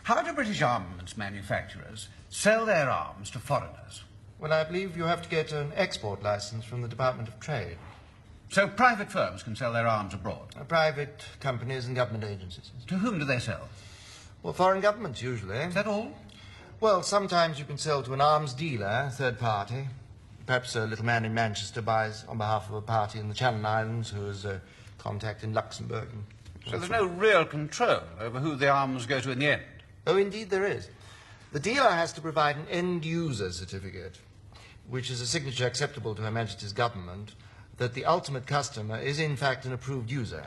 How do British armaments manufacturers sell their arms to foreigners? Well, I believe you have to get an export license from the Department of Trade. So private firms can sell their arms abroad? Private companies and government agencies. To whom do they sell? Well, foreign governments, usually. Is that all? Well, sometimes you can sell to an arms dealer, third party. Perhaps a little man in Manchester buys on behalf of a party in the Channel Islands who has a contact in Luxembourg. So there's no real control over who the arms go to in the end? Oh, indeed there is. The dealer has to provide an end-user certificate, which is a signature acceptable to Her Majesty's government, that the ultimate customer is in fact an approved user.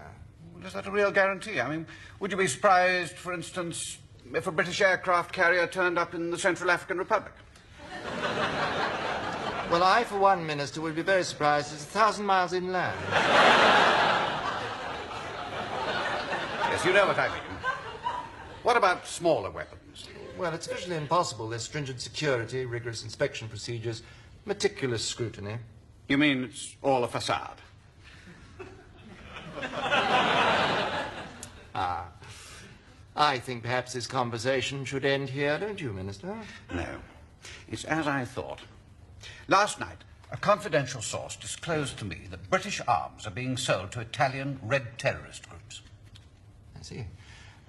Well, is that a real guarantee? I mean, would you be surprised, for instance, if a British aircraft carrier turned up in the Central African Republic? Well, I, for one, Minister, would be very surprised. It's 1,000 miles inland. Yes, you know what I mean. What about smaller weapons? Well, it's virtually impossible. There's stringent security, rigorous inspection procedures, meticulous scrutiny. You mean it's all a facade? I think perhaps this conversation should end here, don't you, Minister? No. It's as I thought. Last night, a confidential source disclosed to me that British arms are being sold to Italian red terrorist groups. I see.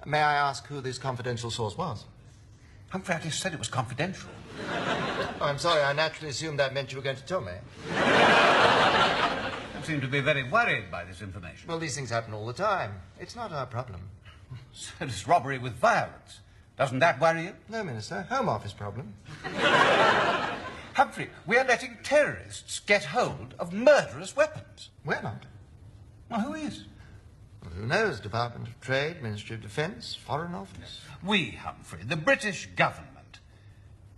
May I ask who this confidential source was? Humphrey, I just said it was confidential. Oh, I'm sorry. I naturally assumed that meant you were going to tell me. You seem to be very worried by this information. Well, these things happen all the time. It's not our problem. So does robbery with violence. Doesn't that worry you? No, Minister. Home Office problem. Humphrey, we're letting terrorists get hold of murderous weapons. We're not. Well, who is? Well, who knows? Department of Trade, Ministry of Defence, Foreign Office. We, Humphrey, the British government.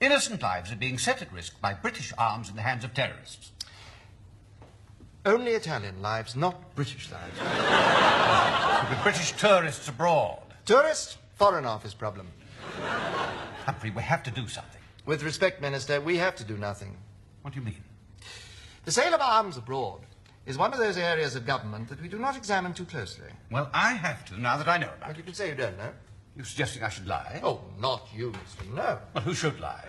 Innocent lives are being set at risk by British arms in the hands of terrorists. Only Italian lives, not British lives. With British tourists abroad. Tourists? Foreign Office problem. Humphrey, we have to do something. With respect, Minister, we have to do nothing. What do you mean? The sale of arms abroad is one of those areas of government that we do not examine too closely. Well, I have to, now that I know about Well, it. you can say you don't know. You're suggesting I should lie? Oh, not you, Mr. No. Well, who should lie?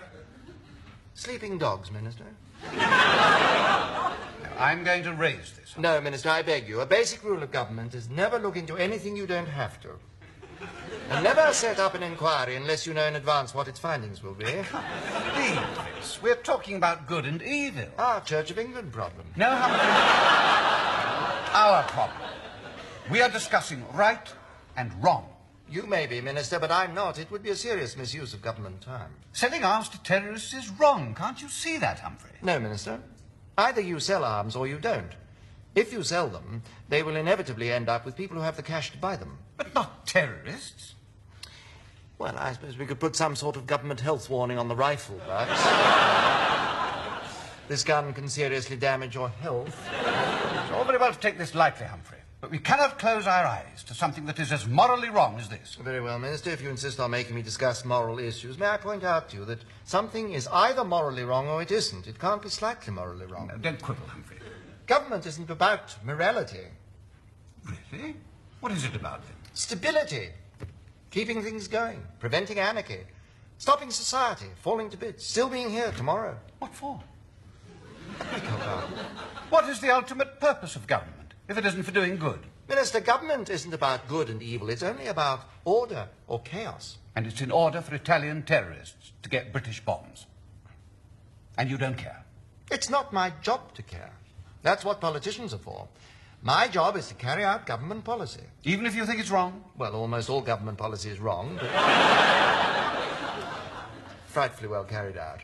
Sleeping dogs, Minister. No, I'm going to raise this. No, Minister, I beg you. A basic rule of government is never look into anything you don't have to. And never set up an inquiry unless you know in advance what its findings will be. Believe this. We're talking about good and evil. Our Church of England problem. No, Humphrey. Our problem. We are discussing right and wrong. You may be, Minister, but I'm not. It would be a serious misuse of government time. Selling arms to terrorists is wrong. Can't you see that, Humphrey? No, Minister. Either you sell arms or you don't. If you sell them, they will inevitably end up with people who have the cash to buy them. But not terrorists. Well, I suppose we could put some sort of government health warning on the rifle, perhaps. This gun can seriously damage your health. It's all very well to take this lightly, Humphrey, but we cannot close our eyes to something that is as morally wrong as this. Very well, Minister. If you insist on making me discuss moral issues, may I point out to you that something is either morally wrong or it isn't. It can't be slightly morally wrong. No, don't quibble, Humphrey. Government isn't about morality. Really? What is it about, then? Stability. Keeping things going. Preventing anarchy. Stopping society falling to bits. Still being here tomorrow. What for? Government. What is the ultimate purpose of government, if it isn't for doing good? Minister, government isn't about good and evil. It's only about order or chaos. And it's in order for Italian terrorists to get British bombs. And you don't care? It's not my job to care. That's what politicians are for. My job is to carry out government policy. Even if you think it's wrong? Well, almost all government policy is wrong, but frightfully well carried out.